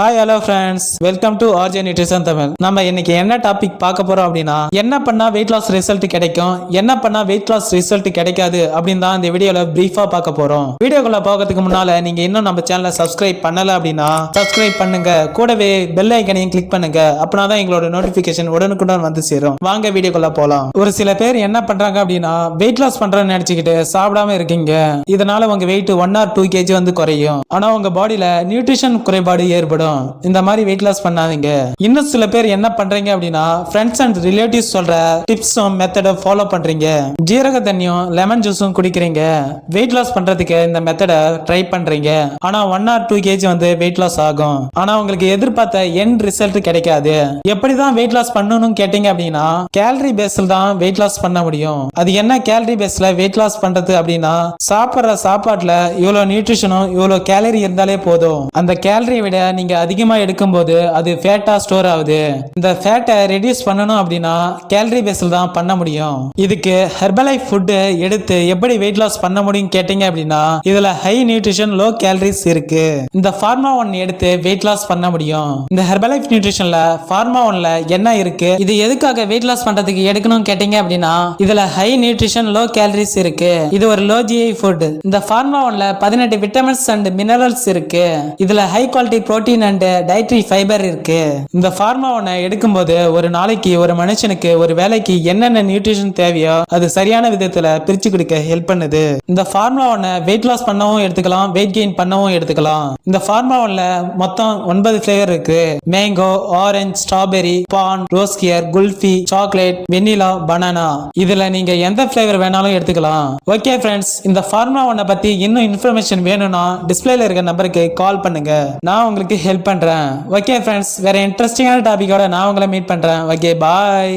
Hi hello friends, welcome to RJ nutrition Tamil. நம்ம இன்னைக்கு என்ன டாபிக் பார்க்க போறோம் அப்படின்னா, என்ன பண்ணா வெயிட் லாஸ் ரிசல்ட் கிடைக்கும், என்ன பண்ணா வெயிட் லாஸ் ரிசல்ட் கிடைக்காது அப்படின்னு தான் இந்த வீடியோல பிரீஃபா பார்க்க போறோம். வீடியோக்குள்ள போகிறதுக்கு முன்னால நீங்க இன்னும் நம்ம சேனலை சப்ஸ்கிரைப் பண்ணல அப்படின்னா சப்ஸ்கிரைப் பண்ணுங்க, கூடவே பெல் ஐக்கனையும் கிளிக் பண்ணுங்க. அப்படின்னா தான் எங்களோட நோட்டிபிகேஷன் உடனுக்குடன் வந்து சேரும். வாங்க வீடியோக்குள்ள போலாம். ஒரு சில பேர் என்ன பண்றாங்க அப்படின்னா, வெயிட் லாஸ் பண்றேன்னு நினைச்சுக்கிட்டு சாப்பிடாம இருக்கீங்க. இதனால உங்க வெயிட் 1 or 2 kg வந்து குறையும். ஆனா உங்க பாடியில நியூட்ரிஷன் குறைபாடு ஏற்படும். இந்த மாதிரி வெயிட் லாஸ் பண்ணாதீங்க. இன்னும் சில பேர் என்ன பண்றீங்க அப்படின்னா, ஃப்ரெண்ட்ஸ் அண்ட் ரிலேட்டிவ்ஸ் சொல்ற டிப்ஸும் மெத்தட ஃபாலோ பண்றீங்க. ஜீரக தண்ணியும் லெமன் ஜூஸும் குடிக்கிறீங்க. வெயிட் லாஸ் பண்றதுக்கு இந்த மெத்தட ட்ரை பண்றீங்க. ஆனா 1 or 2 kg வந்து வெயிட் லாஸ் ஆகும். ஆனா உங்களுக்கு எதிர்பார்த்த எண்ட் ரிசல்ட் கிடைக்காது. எப்படிதான் வெயிட் லாஸ் பண்ணணும்னு கேட்டீங்க அப்படின்னா, கேலரி பேஸ்ல தான் வெயிட் லாஸ் பண்ண முடியும். அது என்ன கேலரி பேஸ்ல வெயிட் லாஸ் பண்றது அப்படின்னா, சாப்பிடுற சாப்பாட்டுல இவ்வளவு நியூட்ரிஷனும் இவ்வளவு கேலரி இருந்தாலே போதும். அந்த கேலரியை விட நீங்க அதிகமா எடுக்கும் போது அது ஃபேட்டா ஸ்டோர் ஆகுது. இந்த ஃபேட்டை ரெடியூஸ் பண்ணணும் அப்படின்னா கேலரி பேஸ்ல தான் பண்ண முடியும். இதுக்கு ஹெர்பலைஃப் ஃபுட் எடுத்து எப்படி வெயிட் லாஸ் பண்ண முடியும் கேட்டீங்க அப்படின்னா, இதுல ஹை நியூட்ரிஷன் லோ கேலரிஸ் இருக்கு. இந்த ஃபார்மா 1 எடுத்து வெயிட் லாஸ் பண்ண முடியும். இந்த ஹெர்பலைஃப் நியூட்ரிஷன்ல ஃபார்மா 1ல என்ன இருக்கு, இது எதுக்காக வெயிட் லாஸ் பண்றதுக்கு எடுக்கணும் கேட்டீங்க அப்படின்னா, இதுல ஹை நியூட்ரிஷன் லோ கேலரிஸ் இருக்கு. இது ஒரு லோ ஜிஐ ஃபுட். இந்த ஃபார்மா 1ல 18 விட்டமின்ஸ் அண்ட் மினரல்ஸ் இருக்கு. இதுல high quality protein and dietary fibre இருக்கு. இந்த ஃபார்மா 1 எடுக்கும்போது ஒரு நாளைக்கு ஒரு மனுஷனுக்கு ஒரு வேலைக்கு என்னென்ன நியூட்ரிஷன் தேவையோ அது சரியான விதத்துல பிரிச்சு கொடுக்க ஹெல்ப் பண்ணுது. இந்த ஃபார்மா 1 வெயிட் லாஸ் பண்ணவும் எடுத்துக்கலாம், வெயிட் கெயின் பண்ணவும் எடுத்துக்கலாம். இந்த ஃபார்மா 1ல மொத்தம் 9 ஃபிளேவர் இருக்கு. மேங்கோ, ஆரஞ்சு, ஸ்ட்ராபெரி, பான், ரோஸ்கியர், குல்ஃபி, சாக்லேட், வெண்ணிலா, பனானா. இதுல நீங்க எந்த ஃபிளேவர் வேணாலும் எடுத்துக்கலாம். ஓகே ஃப்ரெண்ட்ஸ், இந்த ஃபார்மா 1 பத்தி இன்னும் இன்ஃபர்மேஷன் வேணும்னா டிஸ்பிளேல இருக்க நம்பருக்கு கால் பண்ணுங்க. நான் உங்களுக்கு ஹெல்ப் பண்றேன். ஓகே ஃப்ரெண்ட்ஸ், வேற இன்ட்ரெஸ்டிங்கான டாபிக்கோட நான் உங்களை மீட் பண்றேன். ஓகே, பாய்.